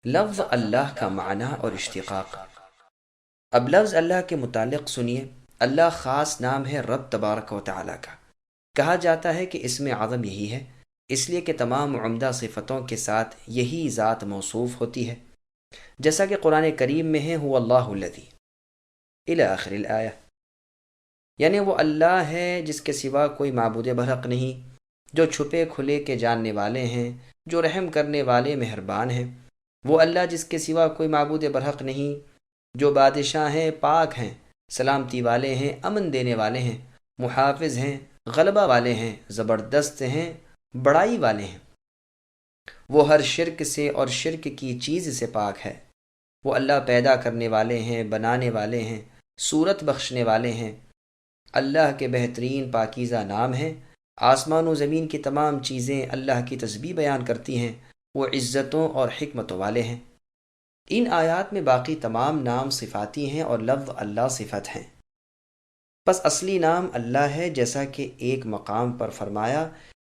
لفظ اللہ کا معنی اور اشتقاق۔ اب لفظ اللہ کے متعلق سنیے۔ اللہ خاص نام ہے رب تبارک و تعالیٰ کا۔ کہا جاتا ہے کہ اسم اعظم یہی ہے، اس لیے کہ تمام عمدہ صفتوں کے ساتھ یہی ذات موصوف ہوتی ہے، جیسا کہ قرآن کریم میں ہے هو اللہ الذی الی آخر الآیہ، یعنی وہ اللہ ہے جس کے سوا کوئی معبود برحق نہیں، جو چھپے کھلے کے جاننے والے ہیں، جو رحم کرنے والے مہربان ہیں۔ وہ اللہ جس کے سوا کوئی معبود برحق نہیں، جو بادشاہ ہیں، پاک ہیں، سلامتی والے ہیں، امن دینے والے ہیں، محافظ ہیں، غلبہ والے ہیں، زبردست ہیں، بڑائی والے ہیں۔ وہ ہر شرک سے اور شرک کی چیز سے پاک ہے۔ وہ اللہ پیدا کرنے والے ہیں، بنانے والے ہیں، صورت بخشنے والے ہیں۔ اللہ کے بہترین پاکیزہ نام ہیں۔ آسمان و زمین کی تمام چیزیں اللہ کی تسبیح بیان کرتی ہیں۔ وہ عزتوں اور حکمتوں والے ہیں۔ ان آیات میں باقی تمام نام صفاتی ہیں اور لفظ اللہ صفت ہیں۔ پس اصلی نام اللہ ہے، جیسا کہ ایک مقام پر فرمایا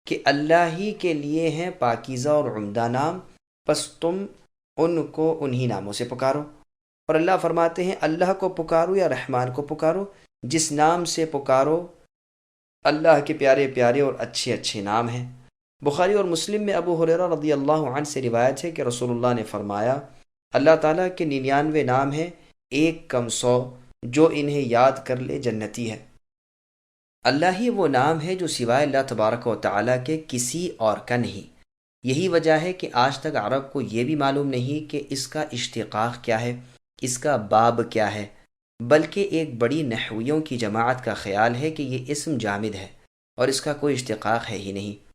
کہ اللہ ہی کے لیے ہیں پاکیزہ اور عمدہ نام، پس تم ان کو انہی ناموں سے پکارو۔ اور اللہ فرماتے ہیں اللہ کو پکارو یا رحمان کو پکارو، جس نام سے پکارو۔ اللہ کے پیارے پیارے اور اچھے اچھے نام ہیں۔ بخاری اور مسلم میں ابو ہریرہ رضی اللہ عنہ سے روایت ہے کہ رسول اللہ نے فرمایا اللہ تعالیٰ کے 99 نام ہیں، ایک کم 100، جو انہیں یاد کر لے جنتی ہے۔ اللہ ہی وہ نام ہے جو سوائے اللہ تبارک و تعالیٰ کے کسی اور کا نہیں۔ یہی وجہ ہے کہ آج تک عرب کو یہ بھی معلوم نہیں کہ اس کا اشتقاق کیا ہے، اس کا باب کیا ہے، بلکہ ایک بڑی نحویوں کی جماعت کا خیال ہے کہ یہ اسم جامد ہے اور اس کا کوئی اشتقاق ہے ہی نہیں۔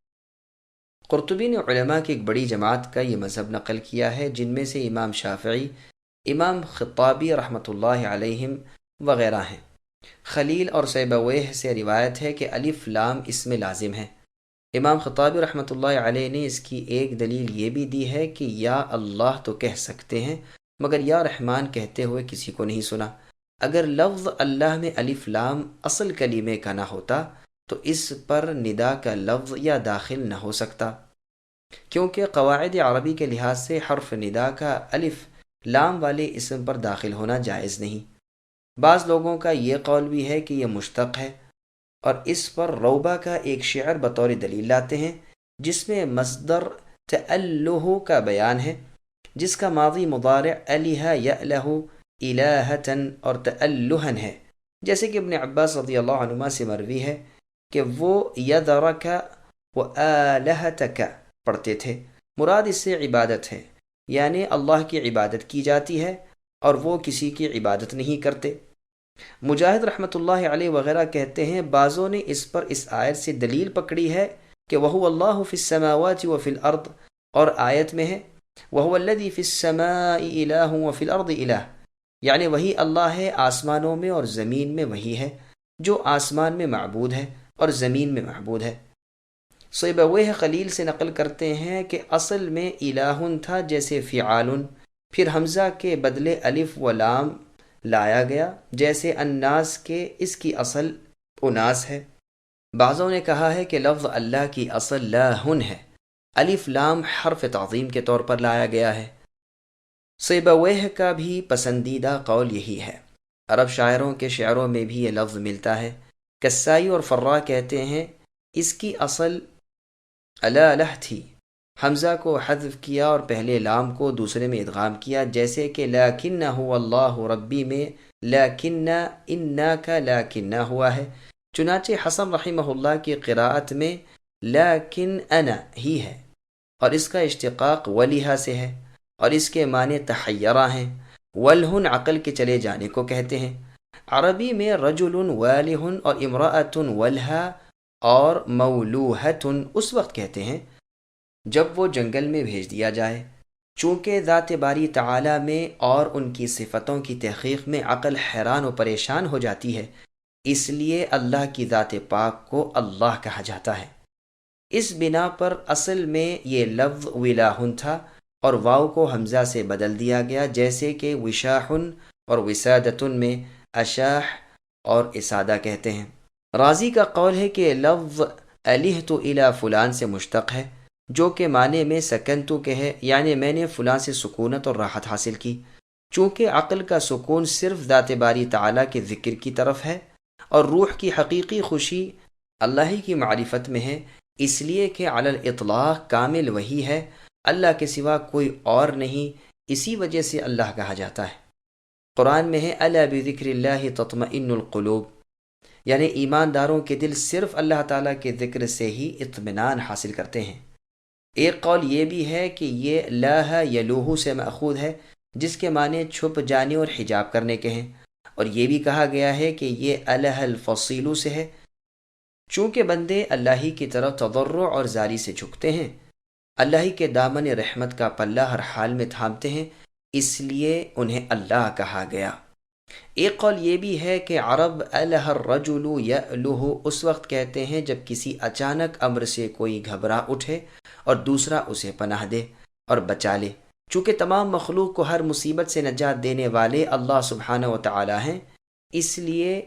قرطبی نے علماء کی ایک بڑی جماعت کا یہ مذہب نقل کیا ہے، جن میں سے امام شافعی، امام خطابی رحمۃ اللہ علیہم وغیرہ ہیں۔ خلیل اور سیبویہ سے روایت ہے کہ الف لام اس میں لازم ہے۔ امام خطابی رحمۃ اللہ علیہ نے اس کی ایک دلیل یہ بھی دی ہے کہ یا اللہ تو کہہ سکتے ہیں، مگر یا رحمان کہتے ہوئے کسی کو نہیں سنا۔ اگر لفظ اللہ میں الف لام اصل کلمے کا نہ ہوتا تو اس پر ندا کا لفظ یا داخل نہ ہو سکتا، کیونکہ قواعد عربی کے لحاظ سے حرف ندا کا الف لام والے اسم پر داخل ہونا جائز نہیں۔ بعض لوگوں کا یہ قول بھی ہے کہ یہ مشتق ہے، اور اس پر روبہ کا ایک شعر بطور دلیل لاتے ہیں، جس میں مصدر تألہ کا بیان ہے، جس کا ماضی مضارع الہ یألہ الہتن اور تألہن ہے، جیسے کہ ابن عباس رضی اللہ عنہما سے مروی ہے کہ وہ یذرک و آلہتک پڑھتے تھے۔ مراد اس سے عبادت ہے، یعنی اللہ کی عبادت کی جاتی ہے اور وہ کسی کی عبادت نہیں کرتے۔ مجاہد رحمۃ اللہ علیہ وغیرہ کہتے ہیں بعضوں نے اس پر اس آیت سے دلیل پکڑی ہے کہ وَهُوَ اللَّهُ فِي السَّمَاوَاتِ وَفِي الْأَرْضِ، اور آیت میں ہے وَهُوَ الَّذِي فِي السَّمَاءِ إِلَٰهٌ وَفِي الْأَرْضِ إِلَٰهٌ، یعنی وہی اللہ ہے، آسمانوں میں اور زمین میں وہی ہے، جو آسمان میں معبود ہے اور زمین میں معبود ہے۔ سیبویہ خلیل سے نقل کرتے ہیں کہ اصل میں الہٌ تھا جیسے فعال، پھر حمزہ کے بدلے الف و لام لایا گیا جیسے الناس کے، اس کی اصل اناس ہے۔ بعضوں نے کہا ہے کہ لفظ اللہ کی اصل لاہن ہے، الف لام حرف تعظیم کے طور پر لایا گیا ہے۔ سیبویہ کا بھی پسندیدہ قول یہی ہے۔ عرب شاعروں کے شعروں میں بھی یہ لفظ ملتا ہے۔ کسائی اور فرا کہتے ہیں اس کی اصل الالہ تھی، حمزہ کو حذف کیا اور پہلے لام کو دوسرے میں ادغام کیا، جیسے کہ لیکنہ هو اللہ ربی میں لیکنہ انا کا لیکنہ ہوا ہے۔ چنانچہ حسن رحمہ اللہ کی قراءت میں لیکن انا ہی ہے، اور اس کا اشتقاق ولیہ سے ہے، اور اس کے معنی تحیرہ ہیں۔ ولہن عقل کے چلے جانے کو کہتے ہیں۔ عربی میں رجل والہ اور امرأۃ ولہا اور مولوہۃ اس وقت کہتے ہیں جب وہ جنگل میں بھیج دیا جائے۔ چونکہ ذات باری تعالی میں اور ان کی صفتوں کی تحقیق میں عقل حیران و پریشان ہو جاتی ہے، اس لیے اللہ کی ذات پاک کو اللہ کہا جاتا ہے۔ اس بنا پر اصل میں یہ لفظ ولاہن تھا اور واو کو حمزہ سے بدل دیا گیا، جیسے کہ وشاحن اور وسادتن میں اشاح اور اسادہ کہتے ہیں۔ رازی کا قول ہے کہ لفظ الہت الی فلان سے مشتق ہے، جو کہ معنی میں سکنتو کے ہے، یعنی میں نے فلاں سے سکونت اور راحت حاصل کی۔ چونکہ عقل کا سکون صرف ذات باری تعالیٰ کے ذکر کی طرف ہے، اور روح کی حقیقی خوشی اللہ ہی کی معرفت میں ہے، اس لیے کہ علی الاطلاق کامل وہی ہے، اللہ کے سوا کوئی اور نہیں، اسی وجہ سے اللہ کہا جاتا ہے۔ قرآن میں ہے الا بذکر اللہ تطمئن القلوب، یعنی ایمانداروں کے دل صرف اللہ تعالیٰ کے ذکر سے ہی اطمینان حاصل کرتے ہیں۔ ایک قول یہ بھی ہے کہ یہ لاہ یلوہ سے مأخوذ ہے، جس کے معنی چھپ جانے اور حجاب کرنے کے ہیں، اور یہ بھی کہا گیا ہے کہ یہ الہ الفصیل سے ہے، چونکہ بندے اللہ ہی کی طرف تضرع اور زاری سے جھکتے ہیں، اللہ ہی کے دامن رحمت کا پلہ ہر حال میں تھامتے ہیں، اس لیے انہیں اللہ کہا گیا۔ ایک قول یہ بھی ہے کہ عرب الہ الرجل یألہ اس وقت کہتے ہیں جب کسی اچانک امر سے کوئی گھبرا اٹھے اور دوسرا اسے پناہ دے اور بچا لے۔ چونکہ تمام مخلوق کو ہر مصیبت سے نجات دینے والے اللہ سبحانہ و تعالی ہیں، اس لیے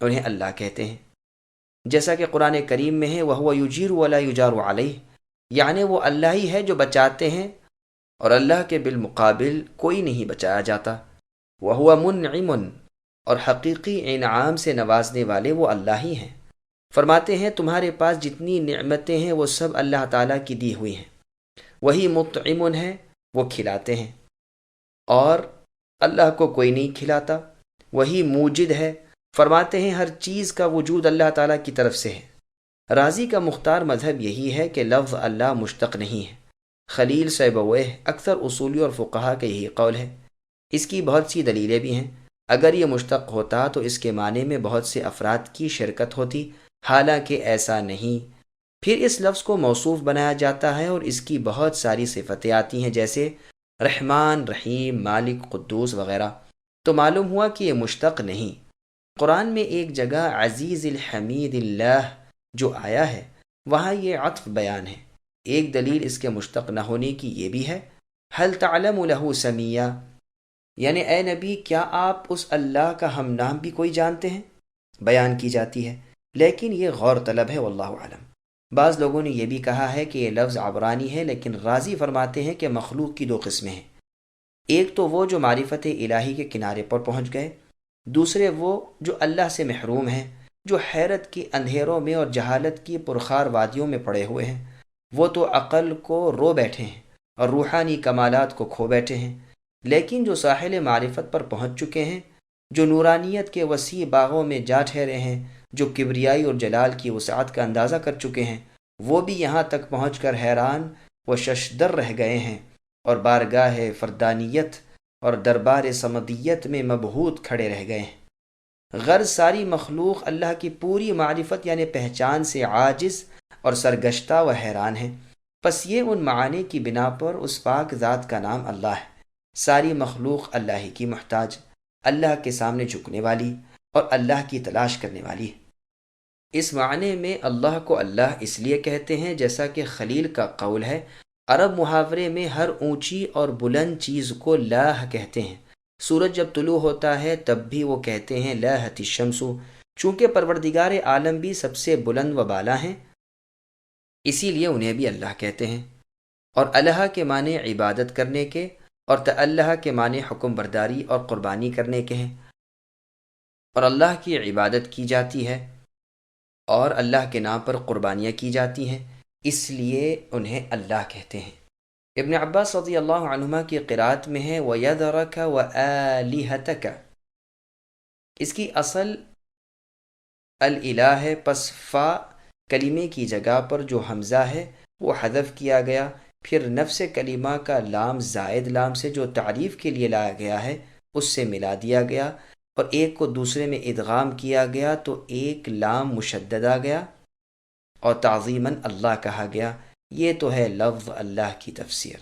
انہیں اللہ کہتے ہیں۔ جیسا کہ قرآن کریم میں ہے وَهُوَ يُجِيرُ وَلَا يُجَارُ عَلَيْهِ، یعنی وہ اللہ ہی ہے جو بچاتے ہیں اور اللہ کے بالمقابل کوئی نہیں بچایا جاتا۔ وَهُوَ مُنْعِمٌ، اور حقیقی انعام سے نوازنے والے وہ اللہ ہی ہیں۔ فرماتے ہیں تمہارے پاس جتنی نعمتیں ہیں وہ سب اللہ تعالیٰ کی دی ہوئی ہیں۔ وہی مطعم ہے، وہ کھلاتے ہیں، اور اللہ کو کوئی نہیں کھلاتا۔ وہی موجد ہے، فرماتے ہیں ہر چیز کا وجود اللہ تعالیٰ کی طرف سے ہے۔ رازی کا مختار مذہب یہی ہے کہ لفظ اللہ مشتق نہیں ہے۔ خلیل سیبویہ اکثر اصولی اور فقہا کا یہی قول ہے۔ اس کی بہت سی دلیلیں بھی ہیں۔ اگر یہ مشتق ہوتا تو اس کے معنی میں بہت سے افراد کی شرکت ہوتی، حالانکہ ایسا نہیں۔ پھر اس لفظ کو موصوف بنایا جاتا ہے اور اس کی بہت ساری صفتیں آتی ہیں، جیسے رحمان، رحیم، مالک، قدوس وغیرہ، تو معلوم ہوا کہ یہ مشتق نہیں۔ قرآن میں ایک جگہ عزیز الحمید اللہ جو آیا ہے، وہاں یہ عطف بیان ہے۔ ایک دلیل اس کے مشتق نہ ہونے کی یہ بھی ہے، هل تعلم له سمیہ، یعنی اے نبی کیا آپ اس اللہ کا ہم نام بھی کوئی جانتے ہیں؟ بیان کی جاتی ہے، لیکن یہ غور طلب ہے، واللہ اعلم۔ بعض لوگوں نے یہ بھی کہا ہے کہ یہ لفظ عبرانی ہے، لیکن رازی فرماتے ہیں کہ مخلوق کی دو قسمیں ہیں۔ ایک تو وہ جو معرفت الہی کے کنارے پر پہنچ گئے، دوسرے وہ جو اللہ سے محروم ہیں، جو حیرت کی اندھیروں میں اور جہالت کی پرخار وادیوں میں پڑے ہوئے ہیں۔ وہ تو عقل کو رو بیٹھے ہیں اور روحانی کمالات کو کھو بیٹھے ہیں، لیکن جو ساحل معرفت پر پہنچ چکے ہیں، جو نورانیت کے وسیع باغوں میں جا ٹھہرے ہیں، جو کبریائی اور جلال کی وسعت کا اندازہ کر چکے ہیں، وہ بھی یہاں تک پہنچ کر حیران و ششدر رہ گئے ہیں اور بارگاہ فردانیت اور دربار صمدیت میں مبہوت کھڑے رہ گئے ہیں۔ غرض ساری مخلوق اللہ کی پوری معرفت یعنی پہچان سے عاجز اور سرگشتہ و حیران ہے۔ پس یہ ان معانی کی بنا پر اس پاک ذات کا نام اللہ ہے۔ ساری مخلوق اللہ ہی کی محتاج، اللہ کے سامنے جھکنے والی اور اللہ کی تلاش کرنے والی ہے۔ اس معنی میں اللہ کو اللہ اس لیے کہتے ہیں جیسا کہ خلیل کا قول ہے، عرب محاورے میں ہر اونچی اور بلند چیز کو لاہ کہتے ہیں۔ سورج جب طلوع ہوتا ہے تب بھی وہ کہتے ہیں لاہت الشمس، چونکہ پروردگار عالم بھی سب سے بلند و بالا ہیں، اسی لیے انہیں بھی اللہ کہتے ہیں۔ اور الہ کے معنی عبادت کرنے کے، اور تاللہ کے معنی حکم برداری اور قربانی کرنے کے ہیں، اور اللہ کی عبادت کی جاتی ہے اور اللہ کے نام پر قربانیاں کی جاتی ہیں، اس لیے انہیں اللہ کہتے ہیں۔ ابن عباس رضی اللہ عنہما کی قرات میں ہے وَيَذَرَكَ وَآلِهَتَكَ، اس کی اصل الالہ ہے، پس فا کلمے کی جگہ پر جو حمزہ ہے وہ حذف کیا گیا، پھر نفس کلمہ کا لام زائد لام سے جو تعریف کے لیے لایا گیا ہے اس سے ملا دیا گیا، اور ایک کو دوسرے میں ادغام کیا گیا تو ایک لام مشدد آ گیا اور تعظیماً اللہ کہا گیا۔ یہ تو ہے لفظ اللہ کی تفسیر۔